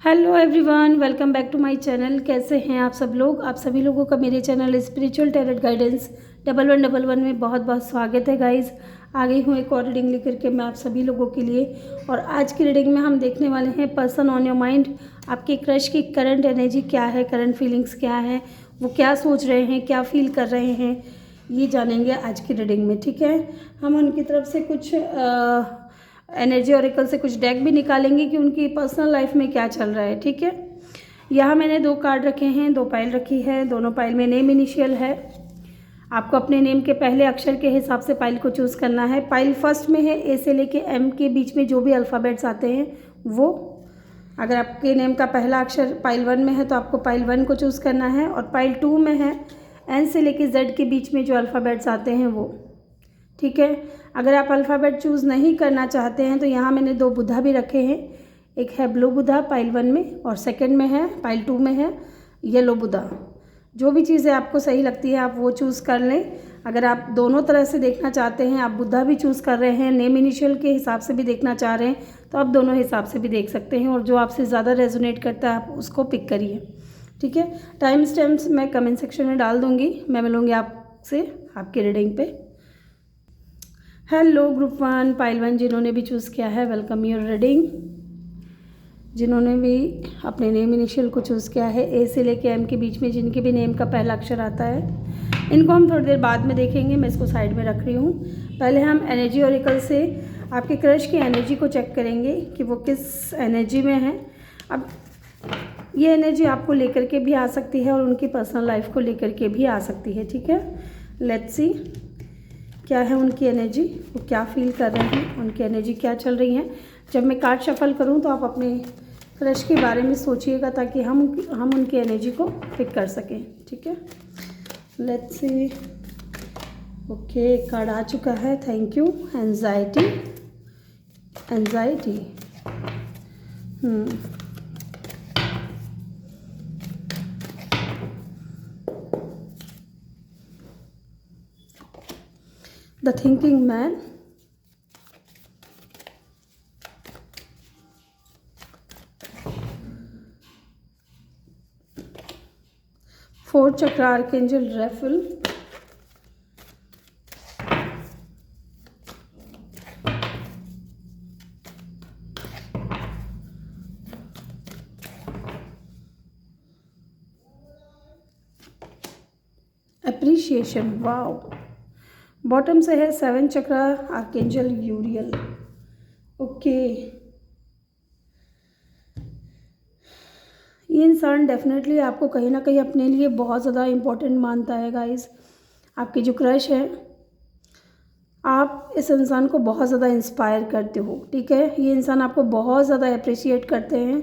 Hello everyone, welcome back to my channel. कैसे हैं आप सब लोग? आप सभी लोगों का मेरे चैनल स्पिरिचुअल टैरोट गाइडेंस 1111 में बहुत बहुत स्वागत है गाइस। आ गई हूँ एक और रीडिंग लेकर के मैं आप सभी लोगों के लिए। और आज की रीडिंग में हम देखने वाले हैं पर्सन ऑन योर माइंड। आपके क्रश की करंट एनर्जी क्या है, करंट फीलिंग्स क्या है, वो क्या सोच रहे हैं, क्या फील कर रहे हैं, ये जानेंगे आज की रीडिंग में। ठीक है, हम उनकी तरफ से कुछ एनर्जी ऑरेकल से कुछ डेक भी निकालेंगे कि उनकी पर्सनल लाइफ में क्या चल रहा है। ठीक है, यहाँ मैंने 2 कार्ड रखे हैं, 2 पाइल रखी है, दोनों पाइल में नेम इनिशियल है। आपको अपने नेम के पहले अक्षर के हिसाब से पाइल को चूज़ करना है। पाइल फर्स्ट में है, ए से लेके एम के बीच में जो भी अल्फ़ाबेट्स आते हैं वो। अगर आपके नेम का पहला अक्षर पाइल 1 में है तो आपको पाइल 1 को चूज़ करना है, और पाइल 2 में है एन से लेके जेड के बीच में जो अल्फ़ाबेट्स आते हैं वो। ठीक है, अगर आप अल्फ़ाबेट चूज़ नहीं करना चाहते हैं तो यहाँ मैंने 2 बुधा भी रखे हैं। एक है ब्लू बुधा पाइल 1 में, और सेकंड में है पाइल 2 में है येलो बुधा। जो भी चीज़ें आपको सही लगती है आप वो चूज़ कर लें। अगर आप दोनों तरह से देखना चाहते हैं, आप बुधा भी चूज़ कर रहे हैं, नेम इनिशियल के हिसाब से भी देखना चाह रहे हैं, तो आप दोनों हिसाब से भी देख सकते हैं, और जो आपसे ज़्यादा रेजोनेट करता है आप उसको पिक करिए। ठीक है, टाइम स्टैम्प्स मैं कमेंट सेक्शन में डाल दूँगी। मैं मिलूँगी आपसे आपकी रीडिंग पे। हेलो ग्रुप 1 पाइल 1 जिन्होंने भी चूज़ किया है, वेलकम योर रीडिंग। जिन्होंने भी अपने नेम इनिशियल को चूज़ किया है, ए से लेके एम के बीच में जिनके भी नेम का पहला अक्षर आता है, इनको हम थोड़ी देर बाद में देखेंगे। मैं इसको साइड में रख रही हूँ। पहले हम एनर्जी ऑरेकल से आपके क्रश की एनर्जी को चेक करेंगे कि वो किस एनर्जी में है। अब ये एनर्जी आपको लेकर के भी आ सकती है और उनकी पर्सनल लाइफ को लेकर के भी आ सकती है। ठीक है, लेट्स सी क्या है उनकी एनर्जी, वो क्या फील कर रहे हैं, उनकी एनर्जी क्या चल रही है। जब मैं कार्ड शफल करूं तो आप अपने क्रश के बारे में सोचिएगा ताकि हम उनकी एनर्जी को पिक कर सकें। ठीक है, लेट्स सी। ओके, कार्ड आ चुका है, thank you. Anxiety, anxiety. The thinking man, fourth चक्र आर्कएंजल रेफल, एप्रिशिएशन, वाओ। बॉटम से है 7 चक्र आर्कएंजल यूरियल। ओके, ये इंसान डेफिनेटली आपको कहीं ना कहीं अपने लिए बहुत ज़्यादा इम्पोर्टेंट मानता है गाइस। आपकी जो क्रश है, आप इस इंसान को बहुत ज़्यादा इंस्पायर करते हो। ठीक है, ये इंसान आपको बहुत ज़्यादा अप्रिशिएट करते हैं।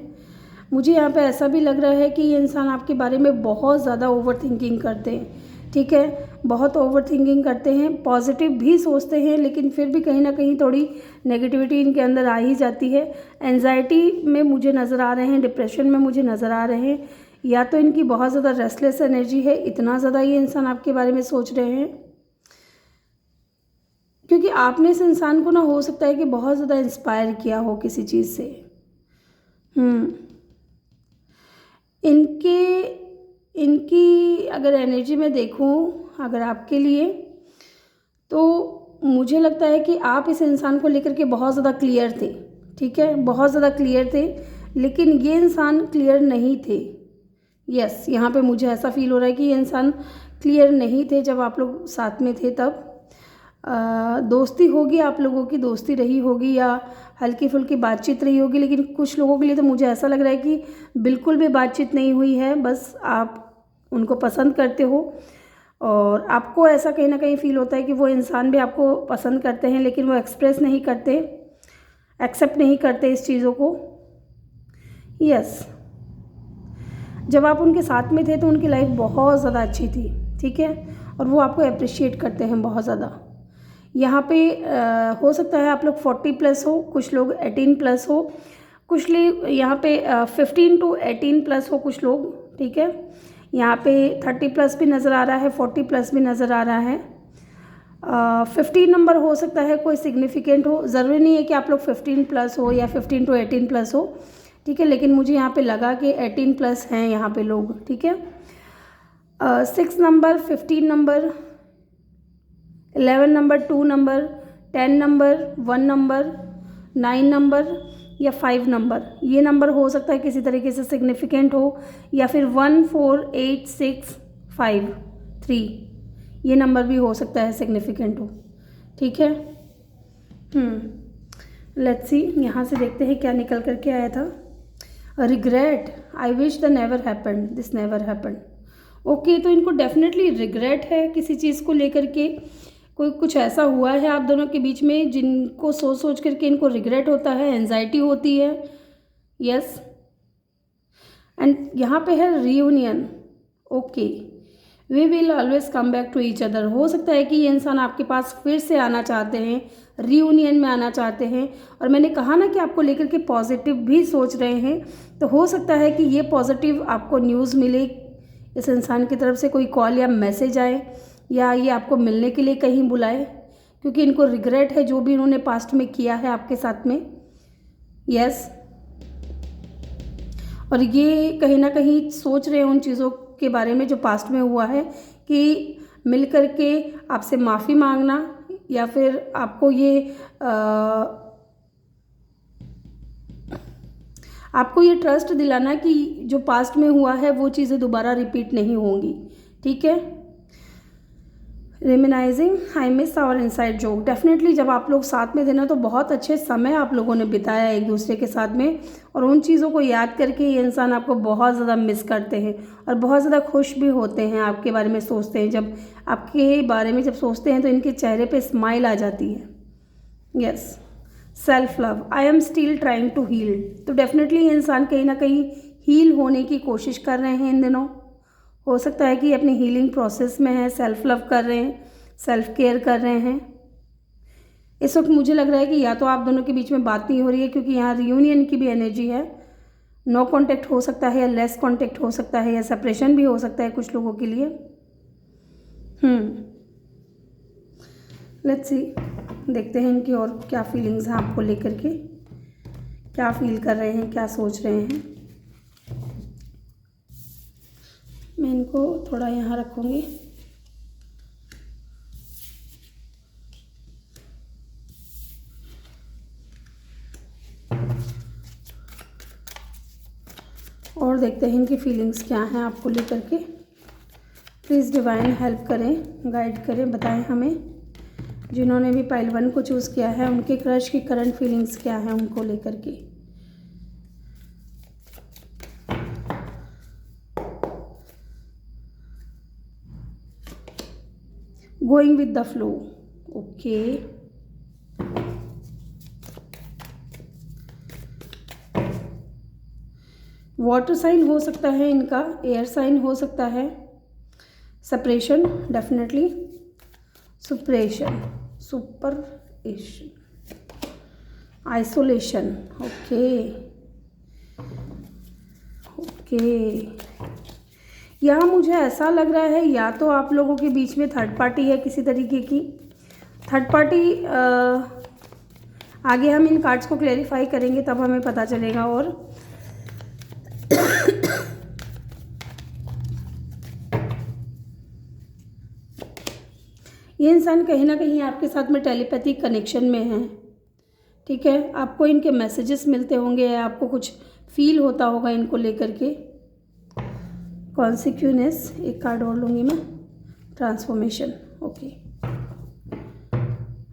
मुझे यहाँ पे ऐसा भी लग रहा है कि ये इंसान आपके बारे में बहुत ज़्यादा ओवर थिंकिंग करते हैं। ठीक है, बहुत ओवर थिंकिंग करते हैं, पॉजिटिव भी सोचते हैं, लेकिन फिर भी कहीं ना कहीं थोड़ी नेगेटिविटी इनके अंदर आ ही जाती है। एंजाइटी में मुझे नज़र आ रहे हैं, डिप्रेशन में मुझे नज़र आ रहे हैं, या तो इनकी बहुत ज़्यादा रेस्टलेस एनर्जी है, इतना ज़्यादा ये इंसान आपके बारे में सोच रहे हैं। क्योंकि आपने इस इंसान को ना, हो सकता है कि बहुत ज़्यादा इंस्पायर किया हो किसी चीज़ से। इनकी अगर एनर्जी में देखूं अगर आपके लिए, तो मुझे लगता है कि आप इस इंसान को लेकर के बहुत ज़्यादा क्लियर थे। ठीक है, बहुत ज़्यादा क्लियर थे, लेकिन ये इंसान क्लियर नहीं थे। यस, यहाँ पे मुझे ऐसा फील हो रहा है कि ये इंसान क्लियर नहीं थे जब आप लोग साथ में थे। तब दोस्ती होगी, आप लोगों की दोस्ती रही होगी या हल्की फुल्की बातचीत रही होगी, लेकिन कुछ लोगों के लिए तो मुझे ऐसा लग रहा है कि बिल्कुल भी बातचीत नहीं हुई है। बस आप उनको पसंद करते हो और आपको ऐसा कहीं ना कहीं फील होता है कि वो इंसान भी आपको पसंद करते हैं, लेकिन वो एक्सप्रेस नहीं करते, एक्सेप्ट नहीं करते इस चीज़ों को। यस, जब आप उनके साथ में थे तो उनकी लाइफ बहुत ज़्यादा अच्छी थी। ठीक है, और वो आपको अप्रिशिएट करते हैं बहुत ज़्यादा। यहाँ पे हो सकता है आप लोग 40+ हो, कुछ लोग 18+ हो, कुछ लोग यहाँ पे 15 to 18+ हो कुछ लोग। ठीक है, यहाँ पे 30+ भी नज़र आ रहा है, 40+ भी नज़र आ रहा है। 15 नंबर हो सकता है कोई सिग्निफिकेंट हो, ज़रूरी नहीं है कि आप लोग 15+ हो या 15 to 18+ हो। ठीक है, लेकिन मुझे यहाँ पे लगा कि 18 प्लस हैं यहाँ पे लोग, ठीक है। 6 number, 15 number, 11 number, 2 number, 10 number, 1 number, 9 number या 5 नंबर, ये नंबर हो सकता है किसी तरीके से सिग्निफिकेंट हो, या फिर 1 4 8 6 5 3, ये नंबर भी हो सकता है सिग्निफिकेंट हो, ठीक है। लेट्स सी, यहाँ से देखते हैं क्या निकल कर के आया था। Regret, I wish the never happened, this never happened. Okay, तो इनको डेफिनेटली रिग्रेट है किसी चीज़ को लेकर के, कोई कुछ ऐसा हुआ है आप दोनों के बीच में जिनको सोच सोच करके इनको रिग्रेट होता है, एंजाइटी होती है। यस, एंड यहाँ पे है reunion. Okay, we will always come back to each other. हो सकता है कि ये इंसान आपके पास फिर से आना चाहते हैं, रीयूनियन में आना चाहते हैं। और मैंने कहा ना कि आपको लेकर के पॉजिटिव भी सोच रहे हैं, तो हो सकता है कि ये पॉजिटिव आपको न्यूज़ मिले, इस इंसान की तरफ से कोई कॉल या मैसेज आए, या ये आपको मिलने के लिए कहीं बुलाए, क्योंकि इनको रिग्रेट है जो भी इन्होंने पास्ट में किया है आपके साथ में। यस, और ये कहीं ना कहीं सोच रहे हैं उन चीज़ों के बारे में जो पास्ट में हुआ है, कि मिल कर के आपसे माफ़ी मांगना, या फिर आपको ये ट्रस्ट दिलाना कि जो पास्ट में हुआ है वो चीज़ें दोबारा रिपीट नहीं होंगी, ठीक है। Reminiscing, I miss our inside joke. Definitely जब आप लोग साथ में थे ना, तो बहुत अच्छे समय आप लोगों ने बिताया एक दूसरे के साथ में, और उन चीज़ों को याद करके ये इंसान आपको बहुत ज़्यादा मिस करते हैं और बहुत ज़्यादा खुश भी होते हैं, आपके बारे में सोचते हैं। जब आपके बारे में जब सोचते हैं तो इनके चेहरे पे स्माइल आ जाती है। Yes, self love, I am still trying to heal. तो डेफिनेटली ये इंसान कहीं ना कहीं हील होने की कोशिश कर रहे हैं इन दिनों। हो सकता है कि अपनी हीलिंग प्रोसेस में है, सेल्फ लव कर रहे हैं, सेल्फ केयर कर रहे हैं। इस वक्त मुझे लग रहा है कि या तो आप दोनों के बीच में बात नहीं हो रही है, क्योंकि यहाँ रियूनियन की भी एनर्जी है। नो कांटेक्ट हो सकता है, या लेस कांटेक्ट हो सकता है, या सेपरेशन भी हो सकता है कुछ लोगों के लिए। लेट्स सी, देखते हैं इनकी और क्या फीलिंग्स हैं आपको लेकर के, क्या फील कर रहे हैं, क्या सोच रहे हैं। मैं इनको थोड़ा यहाँ रखूँगी। और देखते हैं इनकी फीलिंग्स क्या हैं आपको लेकर के। प्लीज़ डिवाइन हेल्प करें, गाइड करें, बताएं हमें। जिन्होंने भी पाइल 1 को चूज़ किया है, उनके क्रश की करंट फीलिंग्स क्या हैं उनको लेकर के। Going with the flow. Okay, water sign हो सकता है इनका, एयर साइन हो सकता है। Separation, definitely separation, separation, isolation. Okay यहाँ मुझे ऐसा लग रहा है या तो आप लोगों के बीच में थर्ड पार्टी है किसी तरीके की। थर्ड पार्टी आगे हम इन कार्ड्स को क्लेरिफाई करेंगे तब हमें पता चलेगा। और ये इंसान कहीं ना कहीं आपके साथ में टेलीपैथिक कनेक्शन में है, ठीक है। आपको इनके मैसेजेस मिलते होंगे, या आपको कुछ फील होता होगा इनको लेकर के। कॉन्सिक्वेंस, एक कार्ड और लूँगी मैं, ट्रांसफॉर्मेशन। ओके,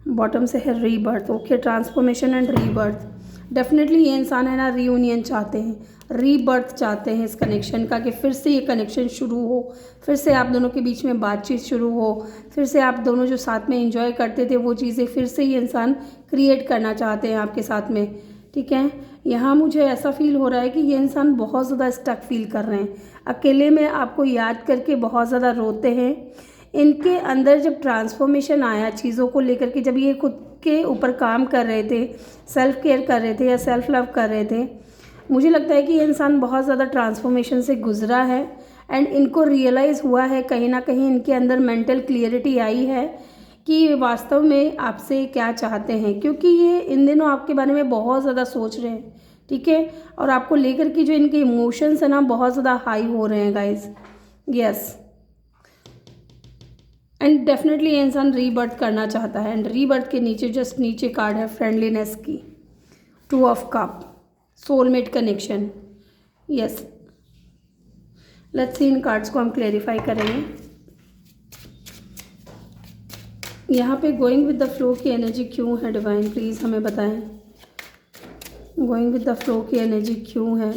बॉटम से है rebirth. Okay, transformation and rebirth. Definitely ये इंसान है ना, रीयूनियन चाहते हैं, रीबर्थ चाहते हैं इस कनेक्शन का, कि फिर से ये कनेक्शन शुरू हो, फिर से आप दोनों के बीच में बातचीत शुरू हो, फिर से आप दोनों जो साथ में एंजॉय करते थे वो चीज़ें फिर से ये इंसान क्रिएट करना चाहते हैं आपके साथ में, ठीक है। यहाँ मुझे ऐसा फील हो रहा है कि ये इंसान बहुत ज़्यादा स्टक फील कर रहे हैं, अकेले में आपको याद करके बहुत ज़्यादा रोते हैं। इनके अंदर जब ट्रांसफॉर्मेशन आया चीज़ों को लेकर के, जब ये खुद के ऊपर काम कर रहे थे, सेल्फ केयर कर रहे थे या सेल्फ लव कर रहे थे, मुझे लगता है कि ये इंसान बहुत ज़्यादा ट्रांसफॉर्मेशन से गुजरा है। एंड इनको रियलाइज़ हुआ है, कहीं ना कहीं इनके अंदर मेंटल क्लियरिटी आई है कि वास्तव में आपसे क्या चाहते हैं, क्योंकि ये इन दिनों आपके बारे में बहुत ज़्यादा सोच रहे हैं, ठीक है। और आपको लेकर के जो इनके इमोशंस है ना बहुत ज़्यादा हाई हो रहे हैं गाइज। यस, एंड डेफिनेटली ये इंसान रीबर्थ करना चाहता है। एंड रीबर्थ के नीचे जस्ट नीचे कार्ड है फ्रेंडलीनेस की, 2 of cup, soulmate connection. Yes, let's see in cards को हम क्लेरिफाई करेंगे। यहाँ पे गोइंग विद द फ्लो की एनर्जी क्यों है डिवाइन, प्लीज़ हमें बताएं। गोइंग विद द फ्लो की एनर्जी क्यों है?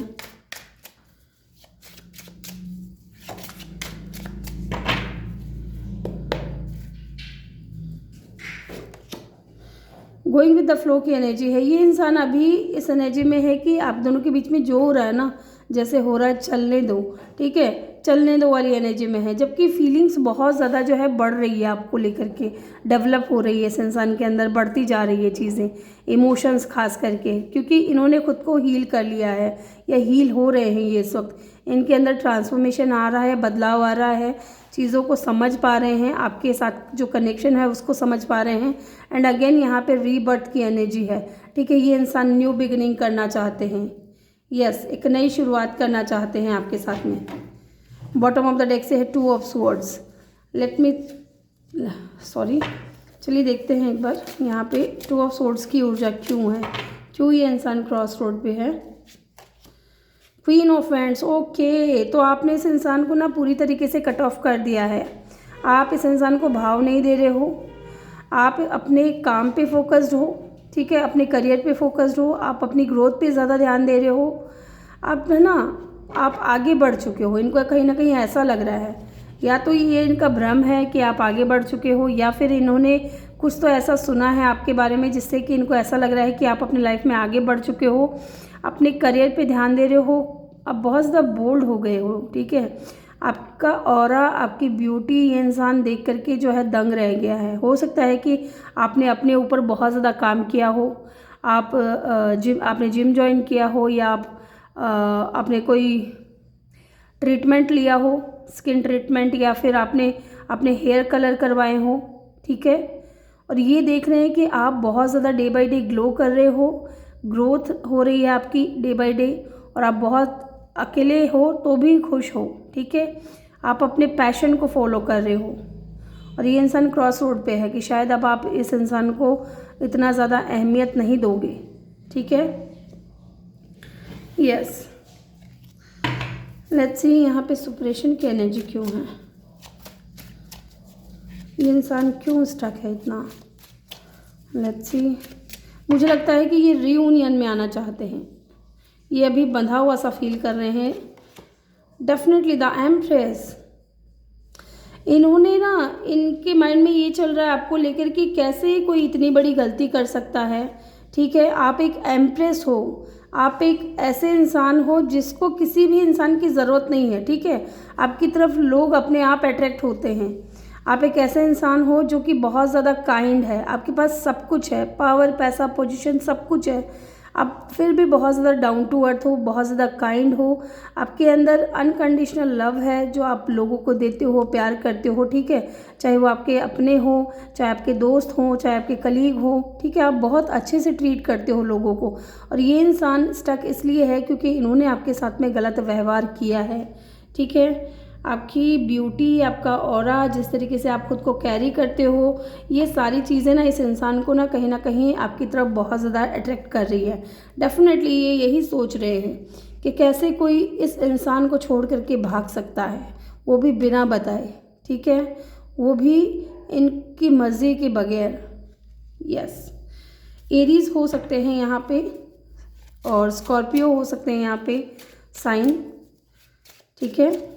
गोइंग विद द फ्लो की एनर्जी है, ये इंसान अभी इस एनर्जी में है कि आप दोनों के बीच में जो हो रहा है ना, जैसे हो रहा है चलने दो, ठीक है, चलने दो वाली एनर्जी में है। जबकि फीलिंग्स बहुत ज़्यादा जो है बढ़ रही है आपको लेकर के, डेवलप हो रही है इस इंसान के अंदर, बढ़ती जा रही है चीज़ें, इमोशंस खास करके, क्योंकि इन्होंने खुद को हील कर लिया है या हील हो रहे हैं ये इस वक्त। इनके अंदर ट्रांसफॉर्मेशन आ रहा है, बदलाव आ रहा है, चीज़ों को समझ पा रहे हैं, आपके साथ जो कनेक्शन है उसको समझ पा रहे हैं। एंड अगेन यहाँ पे रीबर्थ की एनर्जी है, ठीक है। ये इंसान न्यू बिगिनिंग करना चाहते हैं। यस, एक नई शुरुआत करना चाहते हैं आपके साथ में। बॉटम ऑफ द डेक से है 2 ऑफ स्वॉर्ड्स। चलिए देखते हैं एक बार यहाँ पे 2 ऑफ स्वॉर्ड्स की ऊर्जा क्यों है, क्यों ये इंसान क्रॉस रोड पे है। क्वीन ऑफ वैंड्स, ओके, तो आपने इस इंसान को ना पूरी तरीके से कट ऑफ कर दिया है। आप इस इंसान को भाव नहीं दे रहे हो, आप अपने काम पे फोकस्ड हो, ठीक है, अपने करियर पे फोकस्ड हो, आप अपनी ग्रोथ पे ज़्यादा ध्यान दे रहे हो। आप है ना, आप आगे बढ़ चुके हो। इनको कहीं ना कहीं ऐसा लग रहा है, या तो ये इनका भ्रम है कि आप आगे बढ़ चुके हो, या फिर इन्होंने कुछ तो ऐसा सुना है आपके बारे में जिससे कि इनको ऐसा लग रहा है कि आप अपनी लाइफ में आगे बढ़ चुके हो, अपने करियर पे ध्यान दे रहे हो, आप बहुत ज़्यादा बोल्ड हो गए हो, ठीक है। आपका ऑरा, आपकी ब्यूटी ये इंसान देख करके जो है दंग रह गया है। हो सकता है कि आपने अपने ऊपर बहुत ज़्यादा काम किया हो, आपने जिम ज्वाइन किया हो, या आपने कोई ट्रीटमेंट लिया हो, स्किन ट्रीटमेंट, या फिर आपने अपने हेयर कलर करवाए हो, ठीक है। और ये देख रहे हैं कि आप बहुत ज़्यादा डे बाय डे ग्लो कर रहे हो, ग्रोथ हो रही है आपकी डे बाय डे, और आप बहुत अकेले हो तो भी खुश हो, ठीक है। आप अपने पैशन को फॉलो कर रहे हो। और ये इंसान क्रॉस रोड पे है कि शायद अब आप इस इंसान को इतना ज़्यादा अहमियत नहीं दोगे, ठीक है। यस, लेट्स सी यहाँ पे सुपरेशन की एनर्जी क्यों है, ये इंसान क्यों स्टक है इतना। लेट्स सी, मुझे लगता है कि ये रीयूनियन में आना चाहते हैं, ये अभी बंधा हुआ सा फील कर रहे हैं। डेफिनेटली द एम्प्रेस, इन्होंने ना, इनके माइंड में ये चल रहा है आपको लेकर कि कैसे कोई इतनी बड़ी गलती कर सकता है, ठीक है। आप एक एम्प्रेस हो, आप एक ऐसे इंसान हो जिसको किसी भी इंसान की ज़रूरत नहीं है, ठीक है। आपकी तरफ लोग अपने आप अट्रैक्ट होते हैं। आप एक ऐसे इंसान हो जो कि बहुत ज़्यादा काइंड है, आपके पास सब कुछ है, पावर, पैसा, पोजीशन, सब कुछ है। आप फिर भी बहुत ज़्यादा डाउन टू अर्थ हो, बहुत ज़्यादा काइंड हो, आपके अंदर अनकंडीशनल लव है जो आप लोगों को देते हो, प्यार करते हो, ठीक है। चाहे वो आपके अपने हो, चाहे आपके दोस्त हों, चाहे आपके कलीग हो, ठीक है। आप बहुत अच्छे से ट्रीट करते हो लोगों को। और ये इंसान स्टक इसलिए है क्योंकि इन्होंने आपके साथ में गलत व्यवहार किया है, ठीक है। आपकी ब्यूटी, आपका ऑरा, जिस तरीके से आप खुद को कैरी करते हो, ये सारी चीज़ें ना इस इंसान को ना कहीं आपकी तरफ बहुत ज़्यादा अट्रैक्ट कर रही है। डेफिनेटली ये यही सोच रहे हैं कि कैसे कोई इस इंसान को छोड़ करके भाग सकता है, वो भी बिना बताए, ठीक है, वो भी इनकी मर्ज़ी के बगैर। यस, एरीज हो सकते हैं यहाँ पे, और स्कॉर्पियो हो सकते हैं यहाँ पे साइन, ठीक है।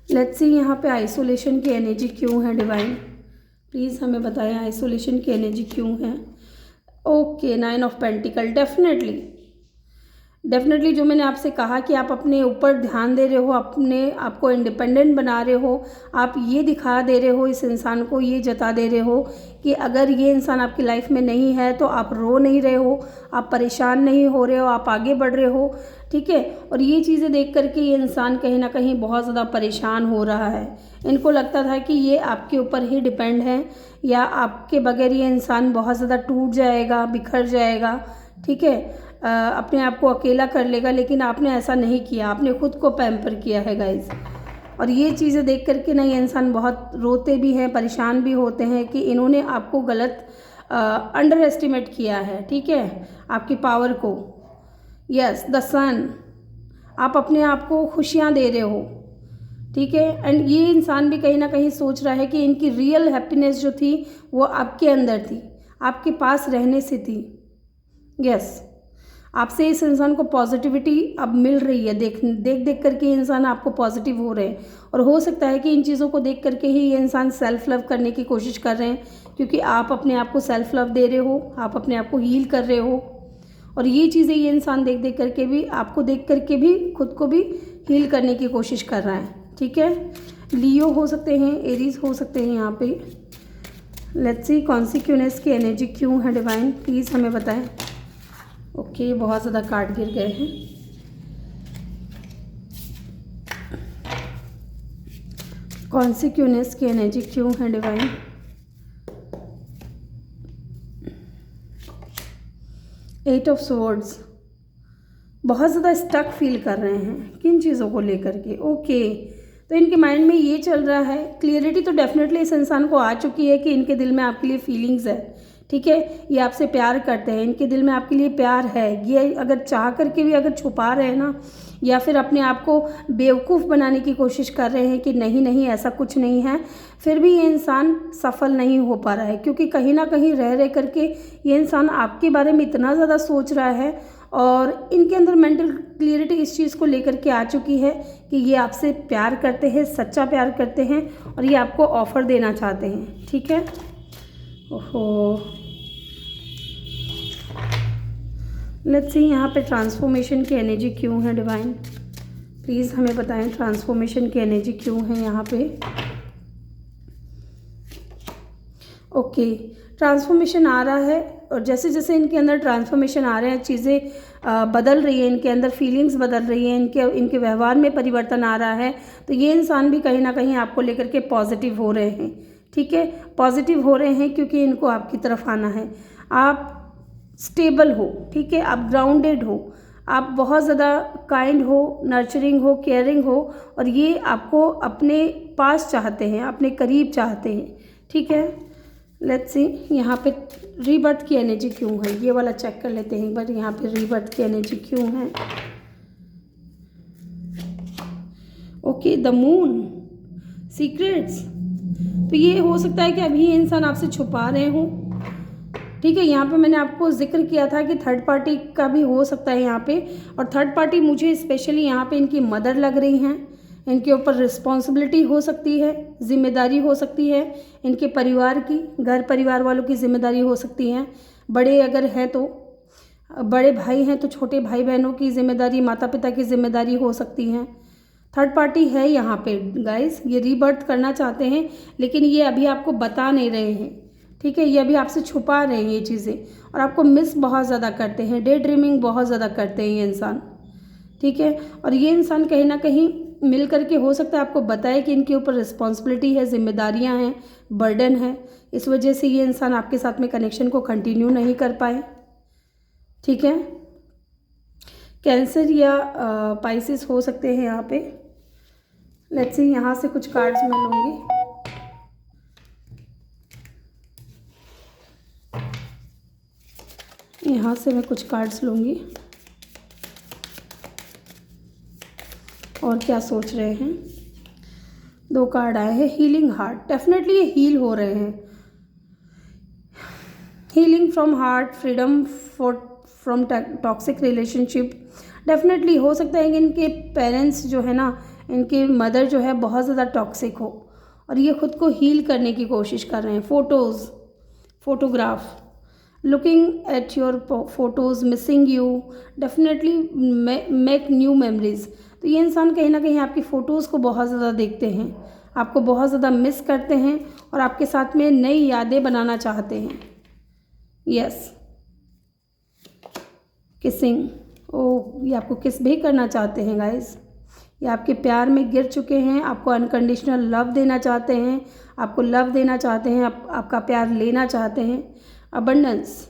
लेट्स सी यहाँ पे आइसोलेशन की एनर्जी क्यों है डिवाइन, प्लीज़ हमें बताएं आइसोलेशन की एनर्जी क्यों है। ओके, 9 ऑफ पेंटिकल, डेफिनेटली जो मैंने आपसे कहा कि आप अपने ऊपर ध्यान दे रहे हो, अपने आपको इंडिपेंडेंट बना रहे हो, आप ये दिखा दे रहे हो इस इंसान को, ये जता दे रहे हो कि अगर ये इंसान आपकी लाइफ में नहीं है तो आप रो नहीं रहे हो, आप परेशान नहीं हो रहे हो, आप आगे बढ़ रहे हो, ठीक है। और ये चीज़ें देख करके ये इंसान कहीं ना कहीं बहुत ज़्यादा परेशान हो रहा है। इनको लगता था कि ये आपके ऊपर ही डिपेंड है, या आपके बगैर ये इंसान बहुत ज़्यादा टूट जाएगा, बिखर जाएगा, ठीक है। अपने आप को अकेला कर लेगा, लेकिन आपने ऐसा नहीं किया, आपने खुद को पैम्पर किया है गाइस। और ये चीज़ें देख करके ना ये इंसान बहुत रोते भी हैं, परेशान भी होते हैं कि इन्होंने आपको गलत अंडर एस्टिमेट किया है, ठीक है, आपकी पावर को। यस, द सन, आप अपने आप को खुशियाँ दे रहे हो, ठीक है। एंड ये इंसान भी कहीं ना कहीं सोच रहा है कि इनकी रियल हैप्पीनेस जो थी वो आपके अंदर थी, आपके पास रहने से थी। यस, आपसे इस इंसान को पॉजिटिविटी अब मिल रही है, देख देख करके इंसान आपको पॉजिटिव हो रहे हैं। और हो सकता है कि इन चीज़ों को देख करके ही ये इंसान सेल्फ लव करने की कोशिश कर रहे हैं, क्योंकि आप अपने आप को सेल्फ लव दे रहे हो, आप अपने आप को हील कर रहे हो। और ये चीज़ें ये इंसान देख देख करके भी, आपको देख करके भी खुद को भी हील करने की कोशिश कर रहा है, ठीक है। लियो हो सकते हैं, एरीज हो सकते हैं यहाँ पे। लेट्स सी कॉन्सिक्वेंस की एनर्जी क्यों है डिवाइन, प्लीज़ हमें बताएं। ओके, बहुत ज़्यादा कार्ड गिर गए हैं। कॉन्सिक्वेंस की एनर्जी क्यों है डिवाइन। एट ऑफ स्वॉर्ड्स, बहुत ज़्यादा स्टक फील कर रहे हैं किन चीज़ों को लेकर के। ओके, तो इनके माइंड में ये चल रहा है, क्लियरिटी तो डेफिनेटली इस इंसान को आ चुकी है कि इनके दिल में आपके लिए फीलिंग्स है, ठीक है। ये आपसे प्यार करते हैं, इनके दिल में आपके लिए प्यार है। ये अगर चाह करके भी अगर छुपा रहे हैं ना, या फिर अपने आप को बेवकूफ़ बनाने की कोशिश कर रहे हैं कि नहीं नहीं ऐसा कुछ नहीं है, फिर भी ये इंसान सफल नहीं हो पा रहा है, क्योंकि कहीं ना कहीं रह रह करके ये इंसान आपके बारे में इतना ज़्यादा सोच रहा है। और इनके अंदर मेंटल क्लियरिटी इस चीज़ को लेकर के आ चुकी है कि ये आपसे प्यार करते हैं, सच्चा प्यार करते हैं, और ये आपको ऑफ़र देना चाहते हैं, ठीक है। ओहो, लेट्स सी यहाँ पे ट्रांसफॉर्मेशन की एनर्जी क्यों है डिवाइन, प्लीज़ हमें बताएं ट्रांसफॉर्मेशन की एनर्जी क्यों है यहाँ पे। ओके, ट्रांसफॉर्मेशन आ रहा है, और जैसे जैसे इनके अंदर ट्रांसफॉर्मेशन आ रहे हैं, चीज़ें बदल रही हैं, इनके अंदर फीलिंग्स बदल रही हैं, इनके व्यवहार में परिवर्तन आ रहा है, तो ये इंसान भी कहीं ना कहीं आपको लेकर के पॉजिटिव हो रहे हैं, ठीक है। पॉजिटिव हो रहे हैं क्योंकि इनको आपकी तरफ आना है। आप स्टेबल हो, ठीक है, आप ग्राउंडेड हो, आप बहुत ज़्यादा काइंड हो, नर्चरिंग हो, केयरिंग हो, और ये आपको अपने पास चाहते हैं, अपने करीब चाहते हैं, ठीक है। लेट्स सी यहाँ पे रीबर्थ की एनर्जी क्यों है, ये वाला चेक कर लेते हैं एक बार। यहाँ पे रीबर्थ की एनर्जी क्यों है। ओके, द मून, सीक्रेट्स, तो ये हो सकता है कि अभी ये इंसान आपसे छुपा रहे हो, ठीक है। यहाँ पे मैंने आपको जिक्र किया था कि थर्ड पार्टी का भी हो सकता है यहाँ पे, और थर्ड पार्टी मुझे स्पेशली यहाँ पे इनकी मदर लग रही हैं। इनके ऊपर रिस्पॉन्सिबिलिटी हो सकती है, जिम्मेदारी हो सकती है, इनके परिवार की, घर परिवार वालों की जिम्मेदारी हो सकती है। बड़े अगर है तो बड़े भाई हैं तो छोटे भाई बहनों की जिम्मेदारी, माता पिता की जिम्मेदारी हो सकती है। थर्ड पार्टी है यहाँ पे गाइस, ये रीबर्थ करना चाहते हैं, लेकिन ये अभी आपको बता नहीं रहे हैं, ठीक है। ये अभी आपसे छुपा रहे हैं ये चीज़ें, और आपको मिस बहुत ज़्यादा करते हैं, डे ड्रीमिंग बहुत ज़्यादा करते हैं ये इंसान, ठीक है। और ये इंसान कहीं ना कहीं मिल करके हो सकता है आपको बताए कि इनके ऊपर रिस्पॉन्सिबिलिटी है, जिम्मेदारियां हैं, बर्डन है, इस वजह से ये इंसान आपके साथ में कनेक्शन को कंटिन्यू नहीं कर पाए, ठीक है। कैंसर या पाइसिस हो सकते हैं यहाँ पे। लेट्स सी यहाँ से कुछ कार्ड्स मैं लूँगी। यहाँ से मैं कुछ कार्ड्स लूँगी, और क्या सोच रहे हैं। 2 कार्ड आए हैं, हीलिंग हार्ट, डेफिनेटली ये हील हो रहे हैं। Healing from heart, freedom from toxic relationship, definitely हो सकता है कि इनके पेरेंट्स जो है ना, इनके मदर जो है बहुत ज़्यादा टॉक्सिक हो, और ये खुद को हील करने की कोशिश कर रहे हैं। Photograph, looking at your photos, missing you, definitely make new memories. तो ये इंसान कहीं ना कहीं आपकी फ़ोटोज़ को बहुत ज़्यादा देखते हैं, आपको बहुत ज़्यादा मिस करते हैं, और आपके साथ में नई यादें बनाना चाहते हैं। यस, किसिंग, ओह, ये आपको किस भी करना चाहते हैं गाइस। ये आपके प्यार में गिर चुके हैं, आपको अनकंडीशनल लव देना चाहते हैं, आपको लव देना चाहते हैं, आपका प्यार लेना चाहते हैं। Abundance,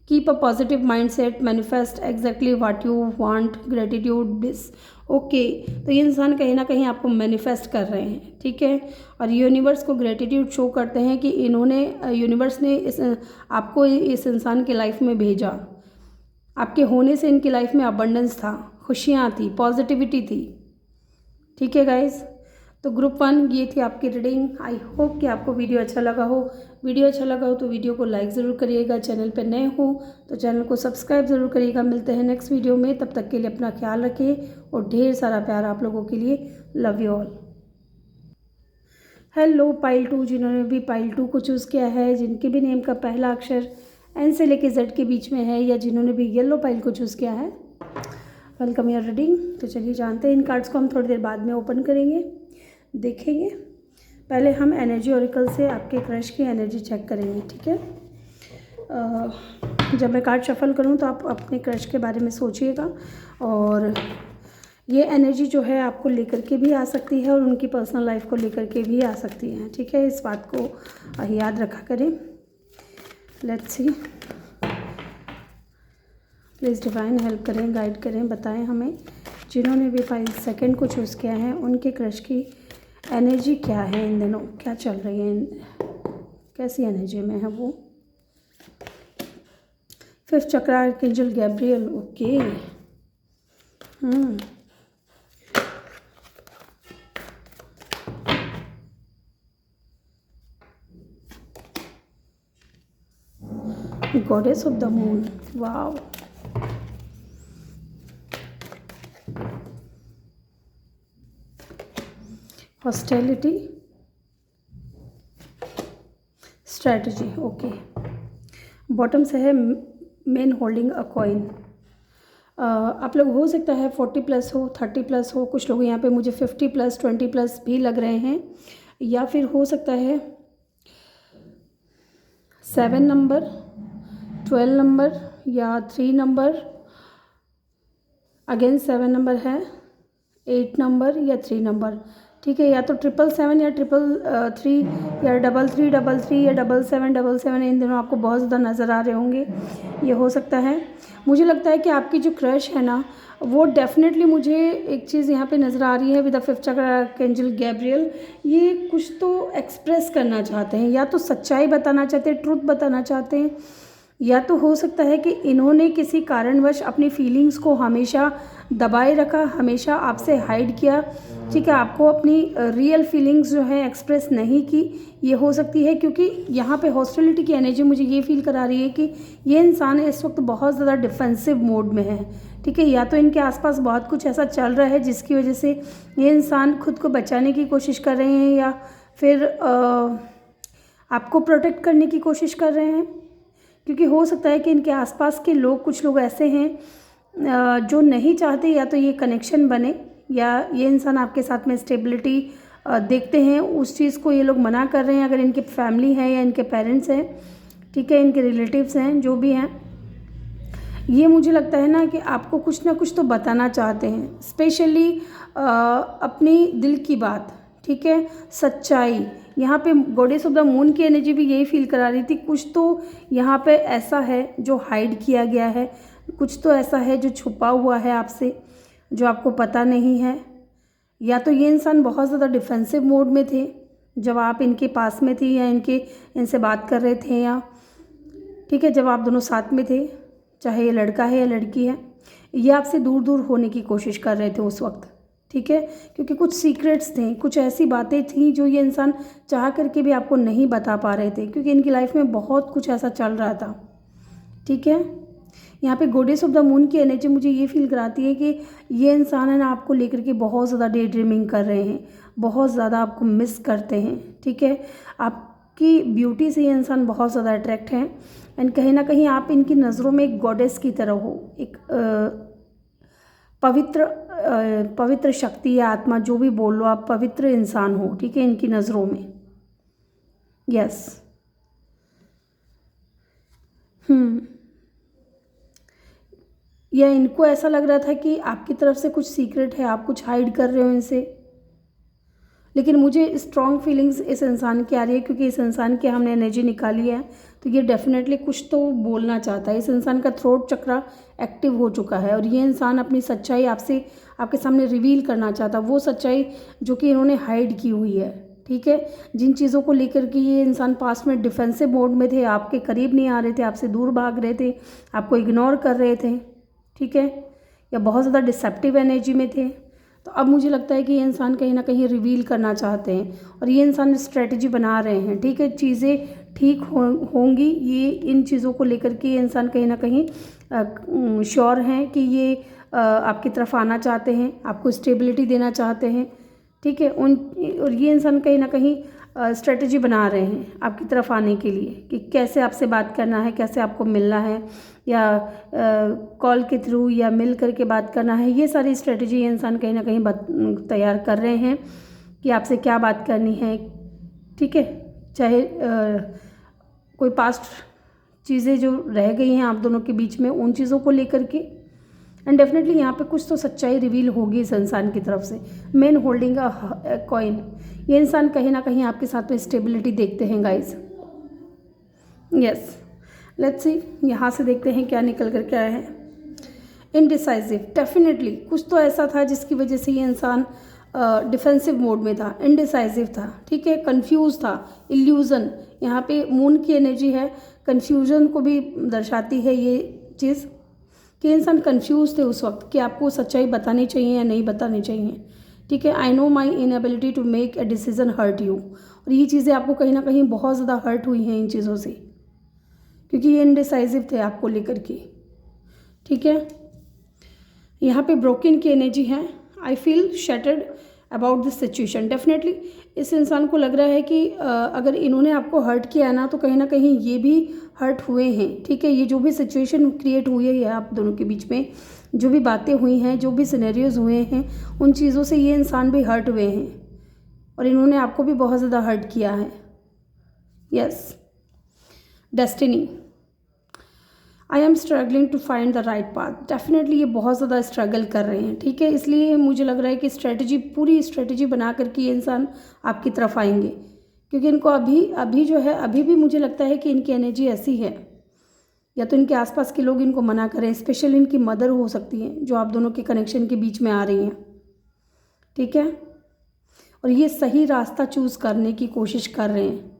keep a positive mind set, manifest exactly what you want, gratitude बिस। ओके, तो ये इंसान कहीं ना कहीं आपको मैनिफेस्ट कर रहे हैं, ठीक है। और यूनिवर्स को ग्रेटिट्यूड शो करते हैं कि इन्होंने, यूनिवर्स ने आपको इस इंसान की लाइफ में भेजा। आपके होने से इनकी लाइफ में अबंडेंस था, खुशियाँ थी, पॉजिटिविटी थी, ठीक है गाइज। तो ग्रुप 1 ये थी आपकी रीडिंग। आई होप कि आपको वीडियो अच्छा लगा हो। वीडियो अच्छा लगा हो तो वीडियो को लाइक ज़रूर करिएगा। चैनल पे नए हो तो चैनल को सब्सक्राइब ज़रूर करिएगा। मिलते हैं नेक्स्ट वीडियो में, तब तक के लिए अपना ख्याल रखिए और ढेर सारा प्यार आप लोगों के लिए। Love you all. Hello pile 2, जिन्होंने भी पाइल 2 को चूज़ किया है, जिनके भी नेम का पहला अक्षर एन से लेके जेड के बीच में है, या जिन्होंने भी येलो पाइल को चूज़ किया है, वेलकम योर रीडिंग। तो चलिए जानते हैं, इन कार्ड्स को हम थोड़ी देर बाद में ओपन करेंगे, देखेंगे। पहले हम एनर्जी ओरेकल से आपके क्रश की एनर्जी चेक करेंगे, ठीक है। जब मैं कार्ड शफल करूं तो आप अपने क्रश के बारे में सोचिएगा, और ये एनर्जी जो है आपको लेकर के भी आ सकती है और उनकी पर्सनल लाइफ को लेकर के भी आ सकती है, ठीक है। इस बात को याद रखा करें। Let's see, please divine help करें, गाइड करें, बताएं हमें, जिन्होंने भी फाइल सेकंड को चूज़ किया है, उनके क्रश की एनर्जी क्या है इन दिनों, क्या चल रही है, कैसी एनर्जी में है वो। 5th चक्र archangel Gabriel. Okay, goddess of the moon, wow. Hostility, strategy. Okay, bottom से है मैन होल्डिंग अ कॉइन। आप लोग हो सकता है 40+ हो, 30+ हो, कुछ लोग यहाँ पे मुझे 50+, 20+ भी लग रहे हैं, या फिर हो सकता है 7 नंबर, 12 नंबर या 3 नंबर, अगेन 7 नंबर है, 8 नंबर या 3 नंबर, ठीक है। या तो 777 या 333 या 3333 या 7777 इन दिनों आपको बहुत ज़्यादा नज़र आ रहे होंगे, ये हो सकता है। मुझे लगता है कि आपकी जो क्रश है ना, वो डेफिनेटली, मुझे एक चीज़ यहाँ पे नज़र आ रही है विद द 5th चक्र आर्कएंजल गैब्रियल, ये कुछ तो एक्सप्रेस करना चाहते हैं, या तो सच्चाई बताना चाहते हैं, ट्रुथ बताना चाहते हैं, या तो हो सकता है कि इन्होंने किसी कारणवश अपनी फीलिंग्स को हमेशा दबाए रखा, हमेशा आपसे हाइड किया, ठीक है। आपको अपनी रियल फीलिंग्स जो है एक्सप्रेस नहीं की, ये हो सकती है, क्योंकि यहाँ पे हॉस्टिलिटी की एनर्जी मुझे ये फील करा रही है कि ये इंसान इस वक्त बहुत ज़्यादा डिफेंसिव मोड में है, ठीक है। या तो इनके आसपास बहुत कुछ ऐसा चल रहा है जिसकी वजह से ये इंसान खुद को बचाने की कोशिश कर रहे हैं, या फिर आपको प्रोटेक्ट करने की कोशिश कर रहे हैं, क्योंकि हो सकता है कि इनके आसपास के लोग, कुछ लोग ऐसे हैं जो नहीं चाहते या तो ये कनेक्शन बने, या ये इंसान आपके साथ में स्टेबिलिटी देखते हैं, उस चीज़ को ये लोग मना कर रहे हैं। अगर इनके फैमिली है या इनके पेरेंट्स हैं, ठीक है, इनके रिलेटिव्स हैं, जो भी हैं, ये मुझे लगता है ना कि आपको कुछ ना कुछ तो बताना चाहते हैं, स्पेशली अपनी दिल की बात, ठीक है, सच्चाई। यहाँ पे गॉडेस ऑफ द मून की एनर्जी भी यही फील करा रही थी, कुछ तो यहाँ पे ऐसा है जो हाइड किया गया है, कुछ तो ऐसा है जो छुपा हुआ है आपसे, जो आपको पता नहीं है। या तो ये इंसान बहुत ज़्यादा डिफेंसिव मोड में थे जब आप इनके पास में थी, या इनसे बात कर रहे थे, या ठीक है जब आप दोनों साथ में थे, चाहे ये लड़का है या लड़की है, ये आपसे दूर दूर होने की कोशिश कर रहे थे उस वक्त, ठीक है, क्योंकि कुछ सीक्रेट्स थे, कुछ ऐसी बातें थी जो ये इंसान चाह करके भी आपको नहीं बता पा रहे थे, क्योंकि इनकी लाइफ में बहुत कुछ ऐसा चल रहा था, ठीक है। यहाँ पे गॉडेस ऑफ द मून की एनर्जी मुझे ये फील कराती है कि ये इंसान है ना, आपको लेकर के बहुत ज़्यादा डे ड्रीमिंग कर रहे हैं, बहुत ज़्यादा आपको मिस करते हैं, ठीक है। आपकी ब्यूटी से ये इंसान बहुत ज़्यादा अट्रैक्ट हैं, एंड कहीं ना कहीं आप इनकी नज़रों में एक गॉडेस की तरह हो, एक पवित्र शक्ति या आत्मा, जो भी बोल लो आप, पवित्र इंसान हो, ठीक है, इनकी नज़रों में। यस, या इनको ऐसा लग रहा था कि आपकी तरफ से कुछ सीक्रेट है, आप कुछ हाइड कर रहे हो इनसे, लेकिन मुझे स्ट्रॉन्ग फीलिंग्स इस इंसान की आ रही है, क्योंकि इस इंसान की हमने एनर्जी निकाली है, तो ये डेफिनेटली कुछ तो बोलना चाहता है। इस इंसान का थ्रोट चक्रा एक्टिव हो चुका है और ये इंसान अपनी सच्चाई आपसे आपके सामने रिवील करना चाहता है, वो सच्चाई जो कि इन्होंने हाइड की हुई है। ठीक है, जिन चीज़ों को लेकर के ये इंसान पास्ट में डिफेंसिव मोड में थे, आपके करीब नहीं आ रहे थे, आपसे दूर भाग रहे थे, आपको इग्नोर कर रहे थे, ठीक है, या बहुत ज़्यादा डिसेप्टिव एनर्जी में थे, तो अब मुझे लगता है कि ये इंसान कहीं ना कहीं रिवील करना चाहते हैं और ये इंसान स्ट्रेटजी बना रहे हैं। ठीक है, चीज़ें ठीक होंगी, ये इन चीज़ों को लेकर के ये इंसान कहीं ना कहीं श्योर हैं कि ये आपकी तरफ आना चाहते हैं, आपको स्टेबिलिटी देना चाहते हैं। ठीक है, और ये इंसान कहीं ना कहीं स्ट्रेटजी बना रहे हैं आपकी तरफ आने के लिए कि कैसे आपसे बात करना है, कैसे आपको मिलना है, या कॉल के थ्रू या मिल करके बात करना है। ये सारी स्ट्रेटजी ये इंसान कहीं ना कहीं तैयार कर रहे हैं कि आपसे क्या बात करनी है। ठीक है, चाहे कोई पास्ट चीज़ें जो रह गई हैं आप दोनों के बीच में, उन चीज़ों को लेकर के, एंड डेफिनेटली यहाँ पे कुछ तो सच्चाई रिवील होगी इस इंसान की तरफ से। मैन होल्डिंग अ कॉइन, ये इंसान कहीं ना कहीं आपके साथ में स्टेबिलिटी देखते हैं गाइज। यस, लेट्स सी, यहाँ से देखते हैं क्या निकल कर के आया है। इनडिसाइसिव, डेफिनेटली कुछ तो ऐसा था जिसकी वजह से ये इंसान डिफेंसिव मोड में था, इनडिसाइसिव था। ठीक है, कंफ्यूज था, इल्यूज़न, यहाँ पे मून की एनर्जी है, कन्फ्यूजन को भी दर्शाती है ये चीज़ कि इंसान कंफ्यूज थे उस वक्त कि आपको सच्चाई बतानी चाहिए या नहीं बतानी चाहिए। ठीक है, I know my inability to make a decision hurt you, और ये चीज़ें आपको कहीं ना कहीं बहुत ज़्यादा हर्ट हुई हैं इन चीज़ों से, क्योंकि ये इनडिसाइसिव थे आपको लेकर के। ठीक है, यहाँ पे ब्रोकन की एनर्जी है, I feel shattered about this situation. Definitely इस इंसान को लग रहा है कि अगर इन्होंने आपको हर्ट किया है ना, तो कहीं ना कहीं ये भी हर्ट हुए हैं। ठीक है, ये जो भी सिचुएशन क्रिएट हुई है आप दोनों के बीच में, जो भी बातें हुई हैं, जो भी सिनेरियोज हुए हैं, उन चीज़ों से ये इंसान भी हर्ट हुए हैं और इन्होंने आपको भी बहुत ज़्यादा हर्ट किया है। Yes, destiny, I am struggling to find the right path, definitely ये बहुत ज़्यादा स्ट्रगल कर रहे हैं। ठीक है, इसलिए मुझे लग रहा है कि पूरी स्ट्रेटजी बना करके ये इंसान आपकी तरफ आएंगे, क्योंकि इनको अभी जो है, अभी भी मुझे लगता है कि इनकी एनर्जी ऐसी है, या तो इनके आसपास के लोग इनको मना करें, स्पेशली इनकी मदर हो सकती हैं जो आप दोनों के कनेक्शन के बीच में आ रही हैं। ठीक है, और ये सही रास्ता चूज़ करने की कोशिश कर रहे हैं,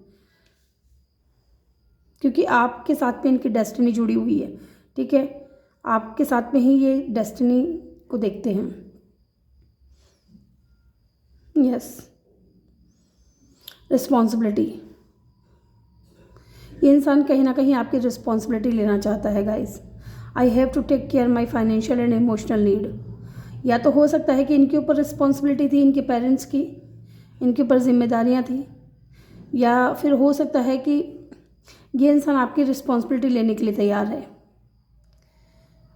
क्योंकि आपके साथ में इनकी डेस्टिनी जुड़ी हुई है। ठीक है, आपके साथ में ही ये डेस्टिनी को देखते हैं। यस, रिस्पॉन्सिबिलिटी, ये इंसान कहीं ना कहीं आपकी रिस्पॉन्सिबिलिटी लेना चाहता है guys. I have to take care my financial and emotional need, या तो हो सकता है कि इनके ऊपर रिस्पॉन्सिबिलिटी थी, इनके पेरेंट्स की, इनके ऊपर जिम्मेदारियाँ थी, या फिर हो सकता है कि ये इंसान आपकी रिस्पॉन्सिबिलिटी लेने के लिए तैयार है।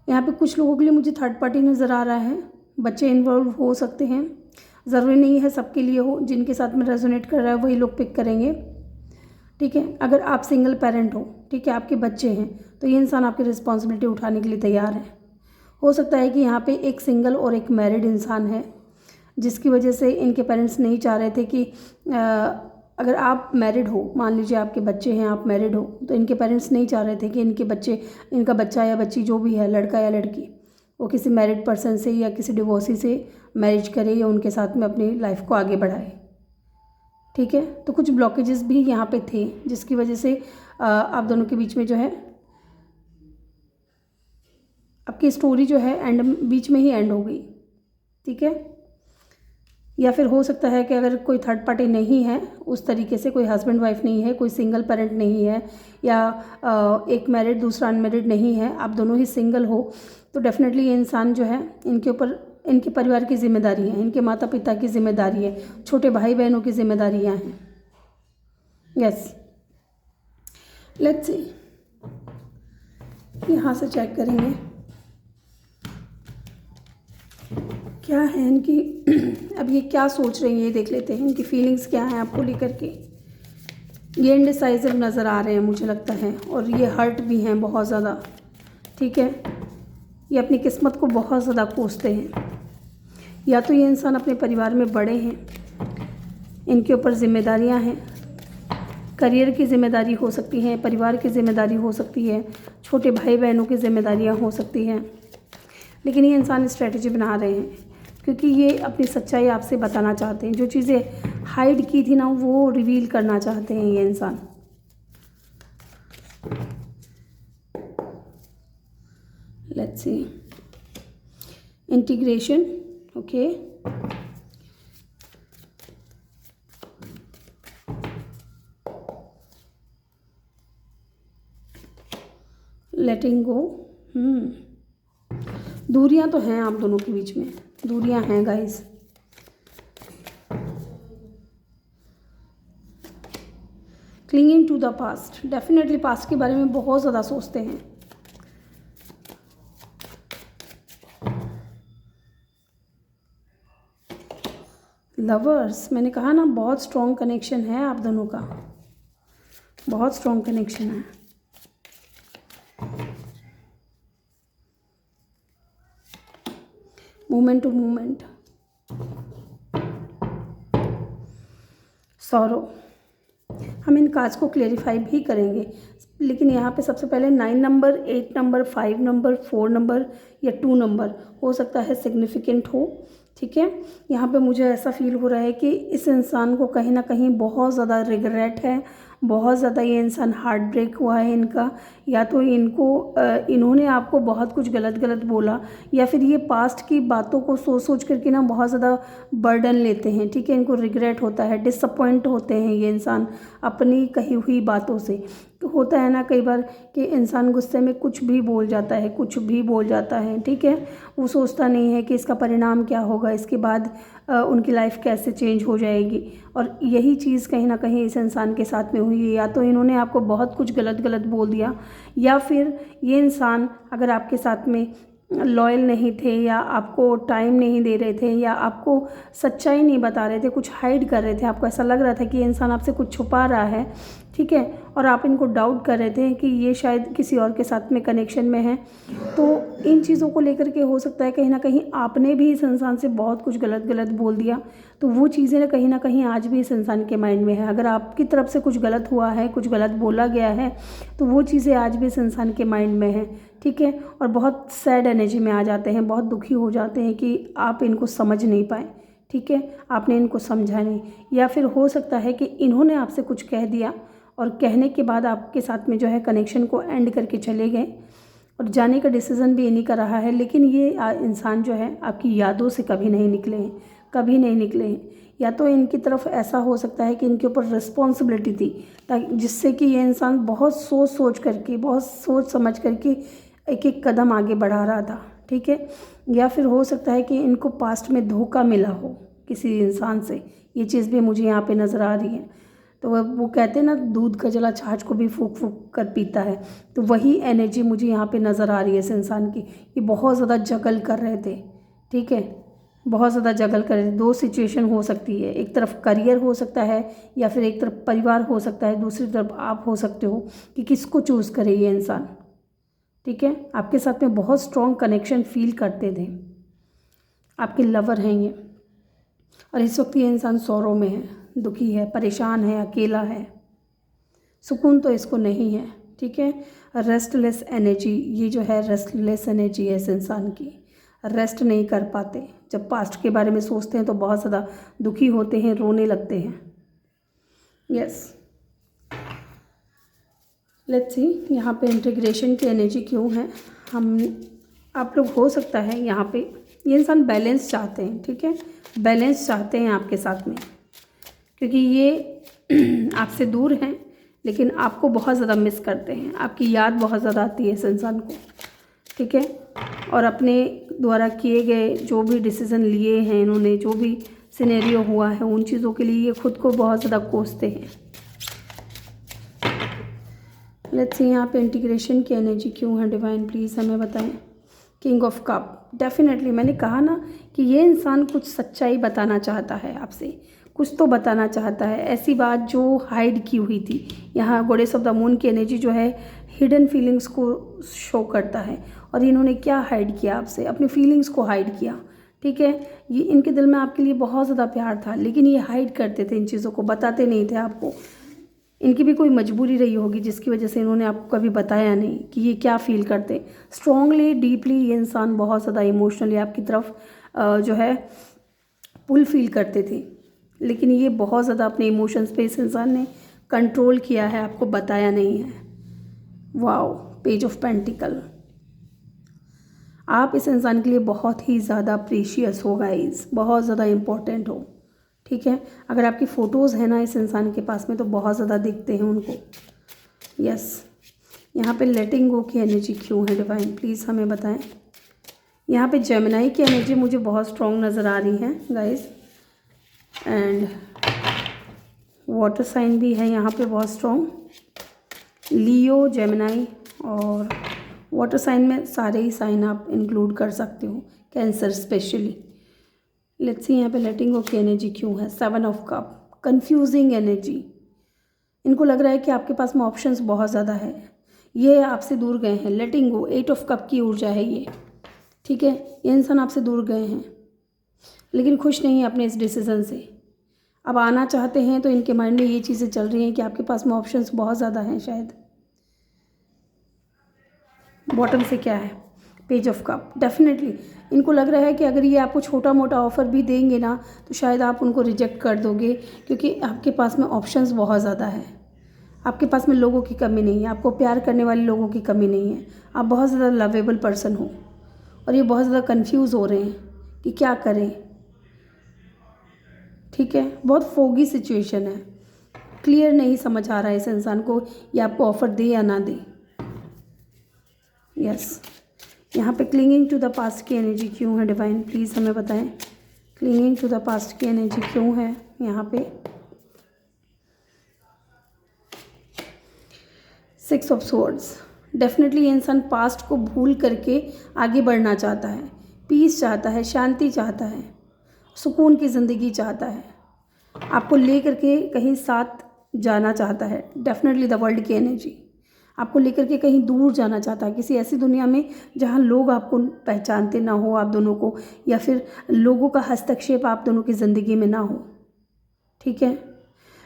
यहाँ पे कुछ लोगों के लिए मुझे थर्ड पार्टी नज़र आ रहा है, बच्चे इन्वॉल्व हो सकते हैं, ज़रूरी नहीं है सबके लिए हो, जिनके साथ में रेजोनेट कर रहा है वही लोग पिक करेंगे। ठीक है, अगर आप सिंगल पेरेंट हो, ठीक है, आपके बच्चे हैं, तो ये इंसान आपकी रिस्पॉन्सिबिलिटी उठाने के लिए तैयार है। हो सकता है कि यहाँ पे एक सिंगल और एक मैरिड इंसान है, जिसकी वजह से इनके पेरेंट्स नहीं चाह रहे थे कि अगर आप मैरिड हो, मान लीजिए आपके बच्चे हैं, आप मैरिड हो, तो इनके पेरेंट्स नहीं चाह रहे थे कि इनका बच्चा या बच्ची जो भी है, लड़का या लड़की, वो किसी मैरिड पर्सन से या किसी डिवोर्सी से मैरिज करे या उनके साथ में अपनी लाइफ को आगे बढ़ाए। ठीक है, तो कुछ ब्लॉकेजेस भी यहाँ पे थे, जिसकी वजह से आप दोनों के बीच में जो है आपकी स्टोरी जो है बीच में ही एंड हो गई। ठीक है, या फिर हो सकता है कि अगर कोई थर्ड पार्टी नहीं है उस तरीके से, कोई हस्बैंड वाइफ नहीं है, कोई सिंगल पेरेंट नहीं है, या एक मैरिड दूसरा अनमैरिड नहीं है, आप दोनों ही सिंगल हो, तो डेफिनेटली ये इंसान जो है, इनके ऊपर इनके परिवार की जिम्मेदारी है, इनके माता पिता की जिम्मेदारी है, छोटे भाई बहनों की जिम्मेदारियां हैं। यस, लेट्स सी, यहाँ से चेक करेंगे क्या है इनकी अब ये क्या सोच रही हैं, ये देख लेते हैं, इनकी फीलिंग्स क्या हैं आपको लेकर के। ये इनडिसाइसिव नज़र आ रहे हैं मुझे लगता है, और ये हर्ट भी हैं बहुत ज़्यादा। ठीक है, ये अपनी किस्मत को बहुत ज़्यादा कोसते हैं, या तो ये इंसान अपने परिवार में बड़े हैं, इनके ऊपर जिम्मेदारियां हैं, करियर की जिम्मेदारी हो सकती है, परिवार की जिम्मेदारी हो सकती है, छोटे भाई बहनों की जिम्मेदारियाँ हो सकती हैं। लेकिन ये इंसान स्ट्रेटजी बना रहे हैं क्योंकि ये अपनी सच्चाई आपसे बताना चाहते हैं। जो चीज़ें हाइड की थी ना, वो रिवील करना चाहते हैं ये इंसान। लेट्स सी, इंटीग्रेशन, ओके, लेटिंग गो। दूरियां तो हैं आप दोनों के बीच में, दूरियां हैं guys. Clinging to the past, definitely past के बारे में बहुत ज़्यादा सोचते हैं। लवर्स, मैंने कहा ना बहुत स्ट्रॉन्ग कनेक्शन है आप दोनों का, बहुत स्ट्रॉन्ग कनेक्शन है। Moment to moment, sorrow. हम इन कार्ड्स को क्लेरिफाई भी करेंगे, लेकिन यहाँ पे सबसे पहले 9 नंबर, 8 नंबर, 5 नंबर, 4 नंबर या 2 नंबर हो सकता है सिग्निफिकेंट हो। ठीक है, यहाँ पे मुझे ऐसा फील हो रहा है कि इस इंसान को कहीं ना कहीं बहुत ज़्यादा रिग्रेट है, बहुत ज़्यादा ये इंसान हार्ट ब्रेक हुआ है इनका, या तो इन्होंने आपको बहुत कुछ गलत गलत बोला, या फिर ये पास्ट की बातों को सोच सोच करके ना बहुत ज़्यादा बर्डन लेते हैं। ठीक है, इनको रिग्रेट होता है, डिसअपॉइंट होते हैं ये इंसान अपनी कही हुई बातों से। तो होता है ना कई बार कि इंसान गुस्से में कुछ भी बोल जाता है, कुछ भी बोल जाता है। ठीक है, वो सोचता नहीं है कि इसका परिणाम क्या होगा, इसके बाद उनकी लाइफ कैसे चेंज हो जाएगी। और यही चीज़ कहीं ना कहीं इस इंसान के साथ में हुई है। या तो इन्होंने आपको बहुत कुछ गलत गलत बोल दिया, या फिर ये इंसान अगर आपके साथ में लॉयल नहीं थे, या आपको टाइम नहीं दे रहे थे, या आपको सच्चाई नहीं बता रहे थे, कुछ हाइड कर रहे थे, आपको ऐसा लग रहा था कि ये इंसान आपसे कुछ छुपा रहा है। ठीक है, और आप इनको डाउट कर रहे थे कि ये शायद किसी और के साथ में कनेक्शन में है। तो इन चीज़ों को लेकर के हो सकता है कहीं ना कहीं आपने भी इस इंसान से बहुत कुछ गलत गलत बोल दिया। तो वो चीज़ें ना कहीं आज भी इस इंसान के माइंड में है। अगर आपकी तरफ से कुछ गलत हुआ है, कुछ गलत बोला गया है, तो वो चीज़ें आज भी इस इंसान के माइंड में है। ठीक है, और बहुत सैड एनर्जी में आ जाते हैं, बहुत दुखी हो जाते हैं कि आप इनको समझ नहीं पाए। ठीक है, आपने इनको समझा नहीं, या फिर हो सकता है कि इन्होंने आपसे कुछ कह दिया और कहने के बाद आपके साथ में जो है कनेक्शन को एंड करके चले गए, और जाने का डिसीज़न भी इन्हीं का रहा है। लेकिन ये इंसान जो है आपकी यादों से कभी नहीं निकले हैं, कभी नहीं निकले हैं। या तो इनकी तरफ ऐसा हो सकता है कि इनके ऊपर रिस्पॉन्सिबिलिटी थी, ताकि जिससे कि ये इंसान बहुत सोच करके, बहुत सोच समझ करके एक एक कदम आगे बढ़ा रहा था। ठीक है, या फिर हो सकता है कि इनको पास्ट में धोखा मिला हो किसी इंसान से। ये चीज़ भी मुझे यहाँ पे नज़र आ रही है। तो वो कहते हैं ना, दूध का जला छाछ को भी फूंक फूंक कर पीता है। तो वही एनर्जी मुझे यहाँ पे नज़र आ रही है इस इंसान की। ये बहुत ज़्यादा जगल कर रहे थे। ठीक है, बहुत ज़्यादा जगल कर रहे थे। 2 सिचुएशन हो सकती है, एक तरफ करियर हो सकता है, या फिर एक तरफ परिवार हो सकता है, दूसरी तरफ आप हो सकते हो कि किसको चूज़ करे ये इंसान। ठीक है, आपके साथ में बहुत स्ट्रॉन्ग कनेक्शन फील करते थे, आपके लवर हैं ये। और इस वक्त ये इंसान सौरों में है, दुखी है, परेशान है, अकेला है, सुकून तो इसको नहीं है। ठीक है, रेस्टलेस एनर्जी, ये जो है रेस्टलेस एनर्जी है इस इंसान की। रेस्ट नहीं कर पाते, जब पास्ट के बारे में सोचते हैं तो बहुत ज़्यादा दुखी होते हैं, रोने लगते हैं। यस, लेट्स सी यहाँ पे इंटीग्रेशन की एनर्जी क्यों है। आप लोग हो सकता है यहाँ पे ये इंसान बैलेंस चाहते हैं। ठीक है, बैलेंस चाहते हैं आपके साथ में, क्योंकि ये आपसे दूर हैं लेकिन आपको बहुत ज़्यादा मिस करते हैं, आपकी याद बहुत ज़्यादा आती है इस इंसान को। ठीक है, और अपने द्वारा किए गए जो भी डिसीज़न लिए हैं इन्होंने, जो भी सिनेरियो हुआ है, उन चीज़ों के लिए ये खुद को बहुत ज़्यादा कोसते हैं। लेट्स सी यहाँ पे इंटीग्रेशन की एनर्जी क्यों है। डिवाइन प्लीज़ हमें बताएं। किंग ऑफ कप, डेफिनेटली मैंने कहा ना कि ये इंसान कुछ सच्चाई बताना चाहता है आपसे, कुछ तो बताना चाहता है, ऐसी बात जो हाइड की हुई थी। यहाँ गॉडेस ऑफ द मून की एनर्जी जो है हिडन फीलिंग्स को शो करता है, और इन्होंने क्या हाइड किया आपसे, अपनी फीलिंग्स को हाइड किया। ठीक है, ये इनके दिल में आपके लिए बहुत ज़्यादा प्यार था, लेकिन ये हाइड करते थे, इन चीज़ों को बताते नहीं थे आपको। इनकी भी कोई मजबूरी रही होगी जिसकी वजह से इन्होंने आपको कभी बताया नहीं कि ये क्या फ़ील करते। स्ट्रॉन्गली डीपली ये इंसान बहुत ज़्यादा इमोशनली आपकी तरफ जो है पुल फील करते थे, लेकिन ये बहुत ज़्यादा अपने इमोशंस पे इस इंसान ने कंट्रोल किया है, आपको बताया नहीं है। Wow, page of pentacle. आप इस इंसान के लिए बहुत ही ज़्यादा प्रीशियस हो गाइस, बहुत ज़्यादा इम्पोर्टेंट हो, ठीक है। अगर आपकी फ़ोटोज़ हैं ना इस इंसान के पास में तो बहुत ज़्यादा दिखते हैं उनको। यस, यहाँ पे लेटिंग गो की एनर्जी क्यों है डिवाइन, प्लीज़ हमें बताएं। यहाँ पे जेमिनाई की एनर्जी मुझे बहुत स्ट्रॉन्ग नज़र आ रही है गाइस, एंड वाटर साइन भी है यहाँ पे बहुत स्ट्रॉन्ग। लियो, जेमिनाई और वाटर साइन में सारे ही साइन आप इंक्लूड कर सकते हो, कैंसर स्पेशली। लेट्स सी यहाँ पे लेटिंग गो की एनर्जी क्यों है। 7 ऑफ कप, कंफ्यूजिंग एनर्जी। इनको लग रहा है कि आपके पास में ऑप्शंस बहुत ज़्यादा है, ये आपसे दूर गए हैं। लेटिंग गो, 8 ऑफ कप की ऊर्जा है ये, ठीक है। ये इंसान आपसे दूर गए हैं लेकिन खुश नहीं है अपने इस डिसीज़न से। अब आना चाहते हैं तो इनके माइंड में ये चीज़ें चल रही हैं कि आपके पास में ऑप्शंस बहुत ज़्यादा हैं शायद। बॉटम से क्या है, पेज ऑफ कप। डेफिनेटली इनको लग रहा है कि अगर ये आपको छोटा मोटा ऑफ़र भी देंगे ना तो शायद आप उनको रिजेक्ट कर दोगे, क्योंकि आपके पास में ऑप्शंस बहुत ज़्यादा है। आपके पास में लोगों की कमी नहीं है, आपको प्यार करने वाले लोगों की कमी नहीं है। आप बहुत ज़्यादा लवेबल पर्सन हो और ये बहुत ज़्यादा कंफ्यूज हो रहे हैं कि क्या करें, ठीक है। बहुत फोगी सिचुएशन है, क्लियर नहीं समझ आ रहा है इस इंसान को ये आपको ऑफ़र दे या ना दे। यस, यहाँ पे क्लिंगिंग टू द पास्ट की एनर्जी क्यों है डिवाइन, प्लीज़ हमें बताएं। क्लिंगिंग टू द पास्ट की एनर्जी क्यों है यहाँ पे। 6 ऑफ स्वॉर्ड्स। डेफिनेटली ये इंसान पास्ट को भूल करके आगे बढ़ना चाहता है, पीस चाहता है, शांति चाहता है, सुकून की ज़िंदगी चाहता है, आपको ले करके कहीं साथ जाना चाहता है। डेफिनेटली द वर्ल्ड की एनर्जी आपको लेकर के कहीं दूर जाना चाहता है, किसी ऐसी दुनिया में जहाँ लोग आपको पहचानते ना हो आप दोनों को, या फिर लोगों का हस्तक्षेप आप दोनों की ज़िंदगी में ना हो, ठीक है।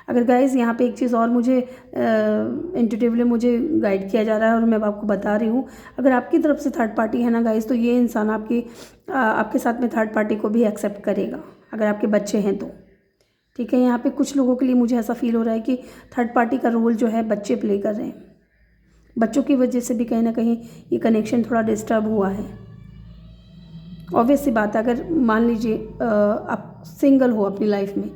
अगर गाइज़ यहाँ पे एक चीज़ और मुझे इंट्यूटिवली मुझे गाइड किया जा रहा है और मैं आपको बता रही हूँ, अगर आपकी तरफ से थर्ड पार्टी है ना गाइज़ तो ये इंसान आपके साथ में थर्ड पार्टी को भी एक्सेप्ट करेगा अगर आपके बच्चे हैं तो, ठीक है। यहाँ पे कुछ लोगों के लिए मुझे ऐसा फील हो रहा है कि थर्ड पार्टी का रोल जो है बच्चे प्ले कर रहे हैं। बच्चों की वजह से भी कहीं ना कहीं ये कनेक्शन थोड़ा डिस्टर्ब हुआ है। ऑब्वियस सी बात है, अगर मान लीजिए आप सिंगल हो अपनी लाइफ में,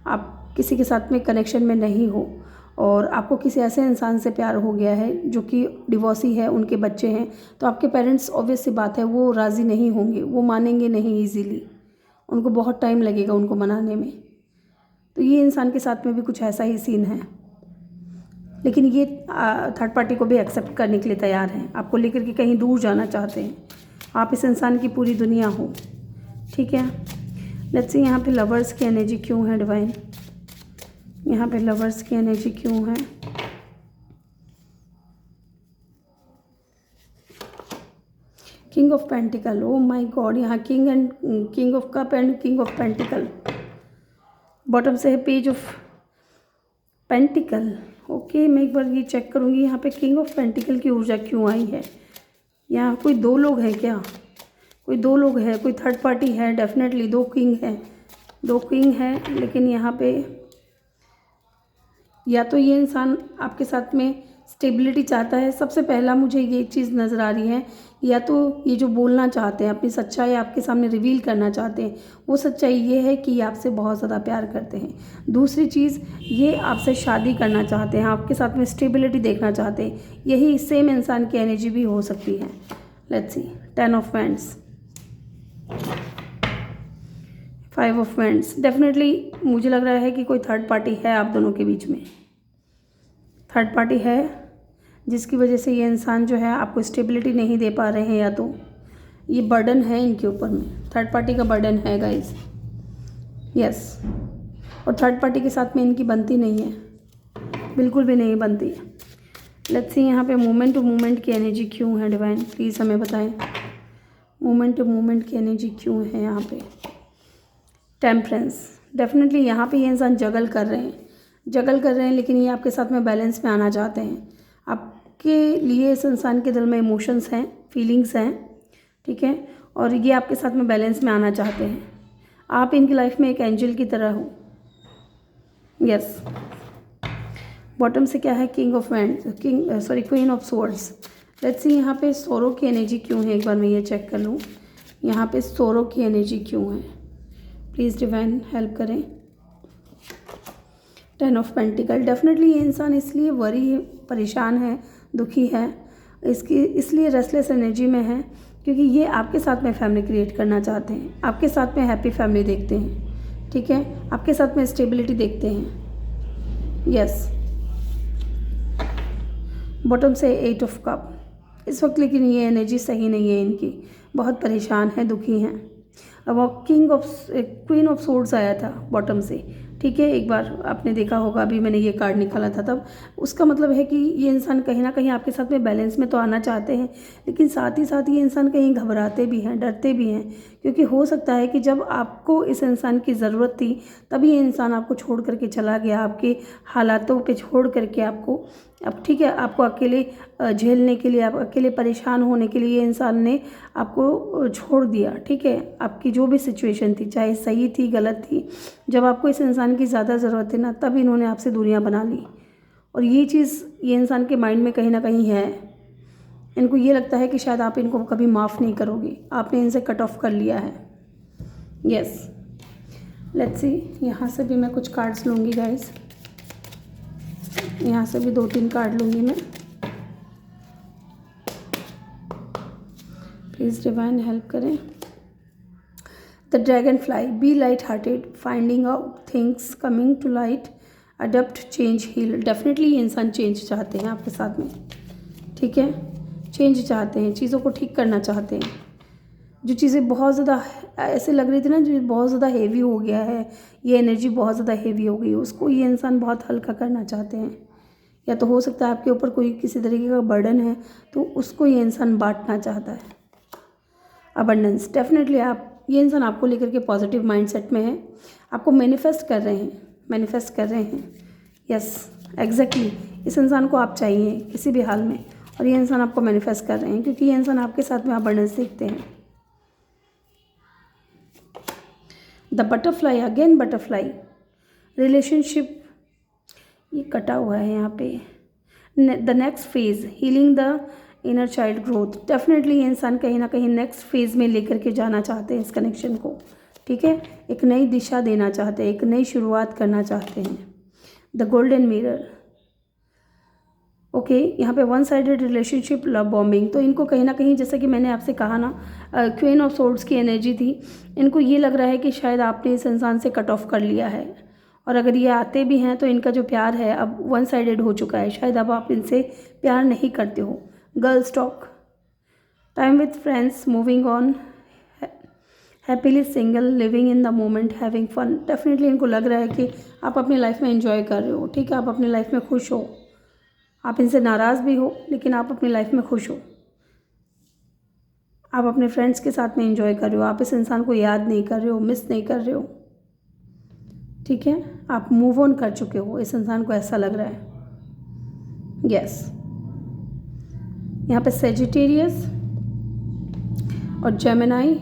आप किसी के साथ में कनेक्शन में नहीं हो और आपको किसी ऐसे इंसान से प्यार हो गया है जो कि डिवोर्सी है, उनके बच्चे हैं, तो आपके पेरेंट्स ऑब्वियस सी बात है वो राज़ी नहीं होंगे, वो मानेंगे नहीं ईजीली, उनको बहुत टाइम लगेगा उनको मनाने में। तो ये इंसान के साथ में भी कुछ ऐसा ही सीन है, लेकिन ये थर्ड पार्टी को भी एक्सेप्ट करने के लिए तैयार हैं, आपको लेकर के कहीं दूर जाना चाहते हैं, आप इस इंसान की पूरी दुनिया हो, ठीक है। लेट्स सी यहाँ पे लवर्स की एनर्जी क्यों है डिवाइन, यहाँ पे लवर्स की एनर्जी क्यों है। King of pentacles, oh my god, यहाँ king of cup and king of pentacles. Bottom से है पेज ऑफ पेंटिकल। ओके, मैं एक बार ये चेक करूँगी यहाँ पे किंग ऑफ पेंटिकल की ऊर्जा क्यों आई है। यहाँ कोई 2 लोग हैं क्या, कोई 2 लोग हैं, कोई थर्ड पार्टी है। डेफिनेटली 2 किंग हैं, 2 किंग हैं, लेकिन यहाँ पे या तो ये इंसान आपके साथ में स्टेबिलिटी चाहता है। सबसे पहला मुझे ये चीज़ नज़र आ रही है, या तो ये जो बोलना चाहते हैं, अपनी सच्चाई आपके सामने रिवील करना चाहते हैं, वो सच्चाई ये है कि ये आपसे बहुत ज़्यादा प्यार करते हैं। दूसरी चीज़, ये आपसे शादी करना चाहते हैं, आपके साथ में स्टेबिलिटी देखना चाहते हैं। यही सेम इंसान की एनर्जी भी हो सकती है। Let's see, 10 of wands, 5 of wands. Definitely मुझे लग रहा है कि कोई थर्ड पार्टी है आप दोनों के बीच में, थर्ड पार्टी है जिसकी वजह से ये इंसान जो है आपको स्टेबिलिटी नहीं दे पा रहे हैं, या तो ये बर्डन है इनके ऊपर में, थर्ड पार्टी का बर्डन है गाइस। यस, और थर्ड पार्टी के साथ में इनकी बनती नहीं है, बिल्कुल भी नहीं बनती है। लेट्स सी यहाँ पे मोमेंट टू मोमेंट की एनर्जी क्यों है डिवाइन, प्लीज़ हमें बताएं। मोमेंट टू मोमेंट की एनर्जी क्यों है यहाँ पे। टेम्परेंस, डेफिनेटली यहाँ पे ये इंसान जगल कर रहे हैं, जगल कर रहे हैं, लेकिन ये आपके साथ में बैलेंस में आना चाहते हैं। आपके लिए इस इंसान के दिल में इमोशंस हैं, फीलिंग्स हैं, ठीक है, और ये आपके साथ में बैलेंस में आना चाहते हैं। आप इनकी लाइफ में एक एंजल की तरह हो। यस। बॉटम से क्या है, queen of swords. Let's see यहाँ पे सोरो की एनर्जी क्यों है, एक बार मैं ये चेक कर लूँ। यहाँ पे सोरो की एनर्जी क्यों है, प्लीज़ डिवाइन हेल्प करें। 10 ऑफ पेंटिकल। डेफिनेटली ये इंसान इसलिए वरी है, परेशान है, दुखी है, इसलिए रेस्टलेस एनर्जी में है, क्योंकि ये आपके साथ में फैमिली क्रिएट करना चाहते हैं, आपके साथ में हैप्पी फैमिली देखते हैं, ठीक है, आपके साथ में स्टेबिलिटी देखते हैं। यस। बॉटम से 8 ऑफ कप इस वक्त, लेकिन ये एनर्जी सही नहीं है इनकी, बहुत परेशान है, दुखी हैं। अब क्वीन ऑफ सोर्ड्स आया था बॉटम से, ठीक है, एक बार आपने देखा होगा, अभी मैंने ये कार्ड निकाला था तब। उसका मतलब है कि ये इंसान कहीं ना कहीं आपके साथ में बैलेंस में तो आना चाहते हैं, लेकिन साथ ही साथ ये इंसान कहीं घबराते भी हैं, डरते भी हैं, क्योंकि हो सकता है कि जब आपको इस इंसान की ज़रूरत थी तभी ये इंसान आपको छोड़ करके चला गया, आपके हालातों पे छोड़ करके आपको, अब ठीक है, आपको अकेले झेलने के लिए, आप अकेले परेशान होने के लिए ये इंसान ने आपको छोड़ दिया, ठीक है। आपकी जो भी सिचुएशन थी, चाहे सही थी गलत थी, जब आपको इस इंसान की ज़्यादा ज़रूरत थी ना, तब इन्होंने आपसे दूरियां बना ली। और ये चीज़ ये इंसान के माइंड में कहीं ना कहीं है। इनको ये लगता है कि शायद आप इनको कभी माफ़ नहीं करोगे, आपने इनसे कट ऑफ कर लिया है। यस। लेट्स सी, यहाँ से भी मैं कुछ कार्ड्स लूँगी गाइस, यहाँ से भी 2-3 कार्ड लूँगी मैं। प्लीज़ डिवाइन हेल्प करें। The dragonfly. Be light hearted, finding out things, coming to light, adapt, change, heal. Definitely ये इंसान चेंज चाहते हैं आपके साथ में, ठीक है, चेंज चाहते हैं, चीज़ों को ठीक करना चाहते हैं। जो चीज़ें बहुत ज़्यादा ऐसे लग रही थी ना, जो बहुत ज़्यादा हेवी हो गया है, ये एनर्जी बहुत ज़्यादा हेवी हो गई, उसको ये इंसान बहुत हल्का करना चाहते हैं। या तो हो सकता है आपके ऊपर कोई किसी तरीके का बर्डन है, तो उसको ये इंसान बांटना चाहता है। अबंडेंस। डेफिनेटली ये इंसान आपको लेकर के पॉजिटिव माइंडसेट में है, आपको मैनिफेस्ट कर रहे हैं। Yes, exactly. इस इंसान को आप चाहिए किसी भी हाल में, और ये इंसान आपको मैनिफेस्ट कर रहे हैं, क्योंकि ये इंसान आपके साथ में अबंडेंस देखते हैं। The butterfly. Again butterfly. Relationship, ये कटा हुआ है यहाँ पे। The next phase, healing the inner child growth. Definitely ये इंसान कहीं ना कहीं नेक्स्ट फेज में लेकर के जाना चाहते हैं इस कनेक्शन को, ठीक है, एक नई दिशा देना चाहते हैं, एक नई शुरुआत करना चाहते हैं। The golden mirror. ओके, यहाँ पे one sided relationship, love bombing. तो इनको कहीं ना कहीं, जैसा कि मैंने आपसे कहा ना, क्वीन ऑफ सोर्ड्स की एनर्जी थी, इनको ये लग रहा है कि शायद आपने इस इंसान से कट ऑफ कर लिया है, और अगर ये आते भी हैं तो इनका जो प्यार है अब वन साइडेड हो चुका है, शायद अब आप इनसे प्यार नहीं करते हो। Girls talk. Time with friends, moving on, happily single, living in the moment, having fun. Definitely इनको लग रहा है कि आप अपनी लाइफ में एंजॉय कर रहे हो, ठीक है, आप अपनी लाइफ में खुश हो, आप इनसे नाराज़ भी हो, लेकिन आप अपनी लाइफ में खुश हो, आप अपने फ्रेंड्स के साथ में एंजॉय कर रहे हो, आप इस इंसान को याद नहीं कर रहे हो, मिस नहीं कर रहे हो, ठीक है, आप मूव ऑन कर चुके हो, इस इंसान को ऐसा लग रहा है। यस। यहाँ पे सेजिटेरियस और जेमिनाई,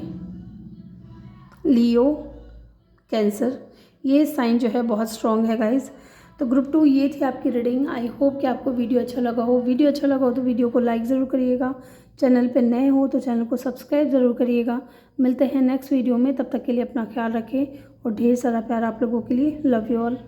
लियो, कैंसर, ये साइन जो है बहुत स्ट्रॉन्ग है गाइज। तो ग्रुप 2 ये थी आपकी रीडिंग। आई होप कि आपको वीडियो अच्छा लगा हो। वीडियो अच्छा लगा हो तो वीडियो को लाइक ज़रूर करिएगा, चैनल पे नए हो तो चैनल को सब्सक्राइब ज़रूर करिएगा। मिलते हैं नेक्स्ट वीडियो में, तब तक के लिए अपना ख्याल रखें और ढेर सारा प्यार आप लोगों के लिए। Love you all.